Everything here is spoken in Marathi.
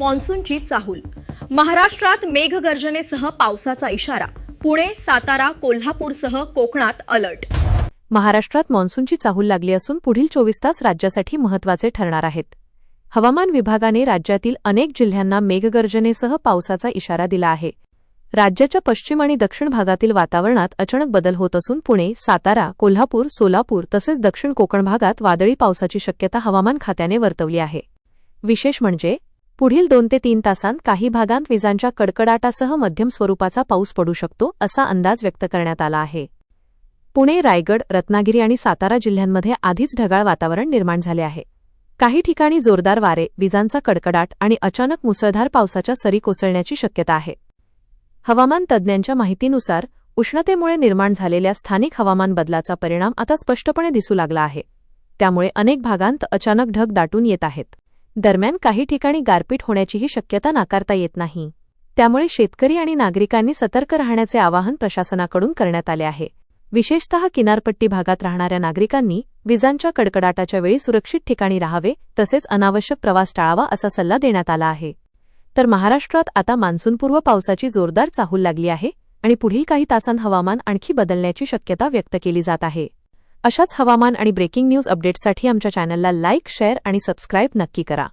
मान्सूनची चाहूल. महाराष्ट्रात मेघगर्जनेसह पावसाचा इशारा. पुणे, सातारा, कोल्हापूरसह कोकणात अलर्ट. महाराष्ट्रात मान्सूनची चाहूल लागली असून पुढील 24 तास राज्यासाठी महत्त्वाचे ठरणार आहेत. हवामान विभागाने राज्यातील अनेक जिल्ह्यांना मेघगर्जनेसह पावसाचा इशारा दिला आहे. राज्याच्या पश्चिम आणि दक्षिण भागातील वातावरणात अचानक बदल होत असून पुणे, सातारा, कोल्हापूर, सोलापूर तसेच दक्षिण कोकण भागात वादळी पावसाची शक्यता हवामान खात्याने वर्तवली आहे. विशेष म्हणजे पुढील 2 ते 3 तासांत काही भागांत विजांच्या कडकडाटासह मध्यम स्वरूपाचा पाऊस पडू शकतो असा अंदाज व्यक्त करण्यात आला आहे. पुणे, रायगड, रत्नागिरी आणि सातारा जिल्ह्यांमध्ये आधीच ढगाळ वातावरण निर्माण झाले आहे. काही ठिकाणी जोरदार वारे, विजांचा कडकडाट आणि अचानक मुसळधार पावसाच्या सरी कोसळण्याची शक्यता आहे. हवामान तज्ज्ञांच्या माहितीनुसार उष्णतेमुळे निर्माण झालेल्या स्थानिक हवामान बदलाचा परिणाम आता स्पष्टपणे दिसू लागला आहे. त्यामुळे अनेक भागांत अचानक ढग दाटून येत आहेत. दरम्यान काही ठिकाणी गारपीट होण्याचीही शक्यता नाकारता येत नाही. त्यामुळे शेतकरी आणि नागरिकांनी सतर्क राहण्याचे आवाहन प्रशासनाकडून करण्यात आले आहे. विशेषतः किनारपट्टी भागात राहणाऱ्या नागरिकांनी विजांच्या कडकडाटाच्या वेळी सुरक्षित ठिकाणी राहावे तसेच अनावश्यक प्रवास टाळावा असा सल्ला देण्यात आला आहे. तर महाराष्ट्रात आता मान्सूनपूर्व पावसाची जोरदार चाहूल लागली आहे आणि पुढील काही तासांत हवामान आणखी बदलण्याची शक्यता व्यक्त केली जात आहे. अशाच हवामान आणि ब्रेकिंग न्यूज अपडेट्ससाठी आमच्या चॅनलला लाईक, शेअर आणि सबस्क्राईब नक्की करा.